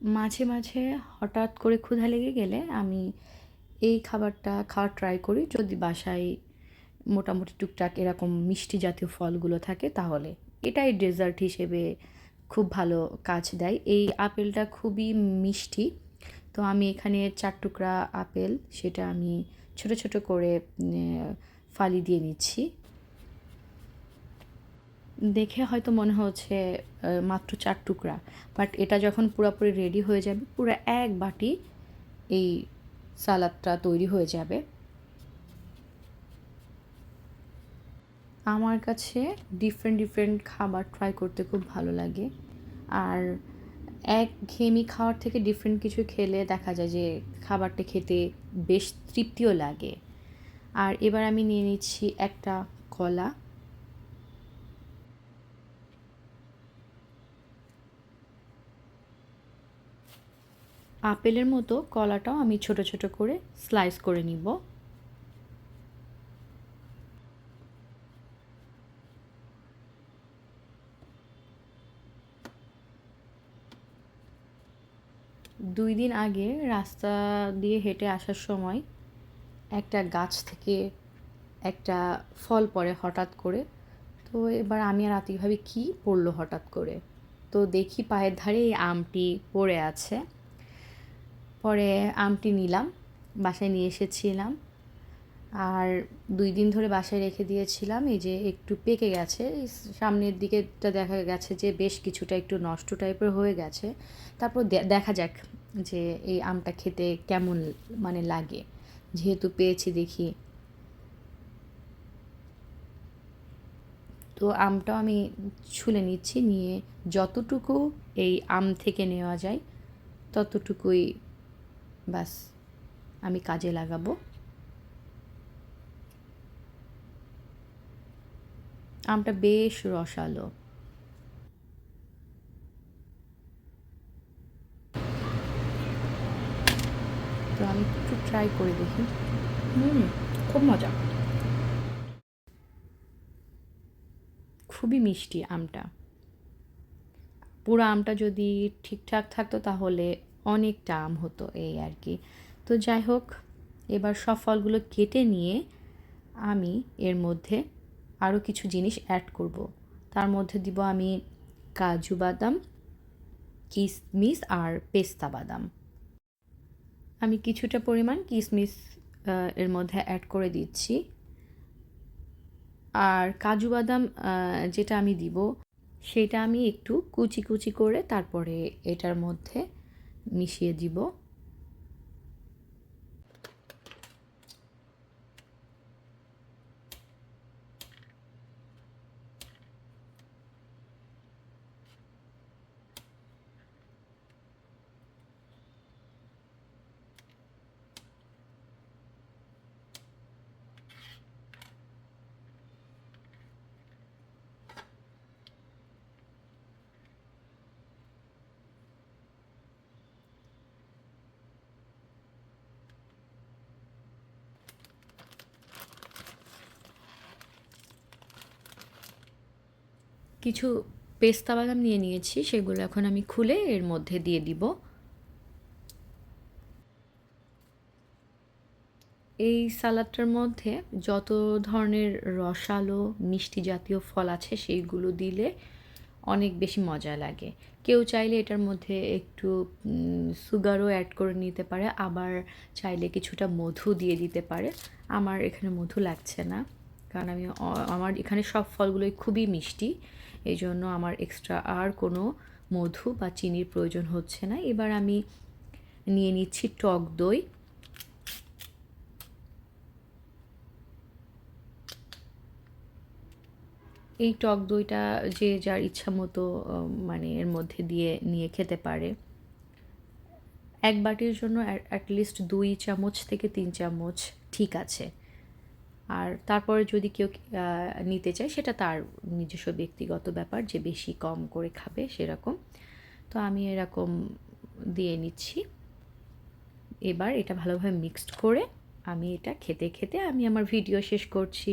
মাঝে মাঝে হঠাৎ করে ক্ষুধা লেগে গেলে আমি এই খাবারটা খাওয়ার ট্রাই করি, যদি বাসায় মোটামুটি টুকটাক এরকম মিষ্টি জাতীয় ফলগুলো থাকে তাহলে। এটাই ডেজার্ট হিসেবে খুব ভালো কাজ দেয়। এই আপেলটা খুবই মিষ্টি। তো আমি এখানে ৪ টুকরা আপেল, সেটা আমি ছোট ছোট করে ফালি দিয়ে নিচ্ছি। দেখে হয়তো মনে হচ্ছে মাত্র ৪ টুকরা, বাট এটা যখন পুরোপুরি রেডি হয়ে যাবে পুরো এক বাটি এই সালাদটা তৈরি হয়ে যাবে। আমার কাছে ডিফারেন্ট ডিফারেন্ট খাবার ট্রাই করতে খুব ভালো লাগে। আর একঘেয়েমি খাওয়ার থেকে ডিফারেন্ট কিছু খেলে দেখা যায় যে খাবারটা খেতে বেশ তৃপ্তিও লাগে। আর এবার আমি নিয়ে নিচ্ছি একটা কলা। আপেলের মতো কলাটাও আমি ছোট ছোট করে স্লাইস করে নিব। দুই দিন আগে রাস্তা দিয়ে হেঁটে আসার সময় একটা গাছ থেকে একটা ফল পড়ে হঠাৎ করে। তো এবার আমি আর আতিক ভাবি কী পড়লো হঠাৎ করে, তো দেখি পায়ের ধারে এই আমটি পড়ে আছে। পরে আমটি নিলাম, বাসায় নিয়ে এসেছিলাম। আর ২ দিন ধরে বাসায় রেখে দিয়েছিলাম। এই যে একটু পেকে গেছে, এই সামনের দিকেটা দেখা গেছে যে বেশ কিছুটা একটু নষ্ট টাইপের হয়ে গেছে। তারপর দেখা যাক যে এই আমটা খেতে কেমন মানে লাগে, যেহেতু পেয়েছি দেখি। তো আমটাও আমি ছুলে নিচ্ছি, নিয়ে যতটুকু এই আম থেকে নেওয়া যায় ততটুকুই ব্যাস আমি কাজে লাগাবো। আমটা বেশ রসালো। তো আমি একটু ট্রাই করে দেখি। হুম, খুব মজা। খুবই মিষ্টি আমটা। পুরো আমটা যদি ঠিকঠাক থাকতো তাহলে অনেকটা আম হতো, এই আর কি। তো যাই হোক, এবার সব ফলগুলো কেটে নিয়ে আমি এর মধ্যে আরও কিছু জিনিস অ্যাড করব। তার মধ্যে দিব আমি কাজু বাদাম, কিশমিশ আর পেস্তা বাদাম। আমি কিছুটা পরিমাণ কিশমিশ এর মধ্যে অ্যাড করে দিচ্ছি। আর কাজু বাদাম যেটা আমি দিব সেটা আমি একটু কুচি কুচি করে তারপরে এটার মধ্যে মিশিয়ে দিব। কিছু পেস্তা বাদাম নিয়ে নিয়েছি, সেগুলো এখন আমি খুলে এর মধ্যে দিয়ে দিব। এই সালাডটার মধ্যে যত ধরনের রসালো মিষ্টি জাতীয় ফল আছে সেইগুলো দিলে অনেক বেশি মজা লাগে। কেউ চাইলে এটার মধ্যে একটু সুগারও অ্যাড করে নিতে পারে, আবার চাইলে কিছুটা মধু দিয়ে দিতে পারে। আমার এখানে মধু লাগছে না, কারণ আমার এখানে সব ফলগুলোই খুবই মিষ্টি। এই জন্য আমার এক্সট্রা আর কোনো মধু বা চিনির প্রয়োজন হচ্ছে না। এবার আমি নিয়ে নিচ্ছি টক দই। এই টক দইটা যে যার ইচ্ছা মতো মানে এর মধ্যে দিয়ে নিয়ে খেতে পারে। এক বাটির জন্য অ্যাটলিস্ট ২ চামচ থেকে ৩ চামচ ঠিক আছে। আর তারপরে যদি কেউ নিতে চায় সেটা তার নিজস্ব ব্যক্তিগত ব্যাপার, যে বেশি কম করে খাবে সেরকম। তো আমি এরকম দিয়ে নিচ্ছি। এবার এটা ভালোভাবে মিক্সড করে আমি এটা খেতে খেতে আমি আমার ভিডিও শেষ করছি।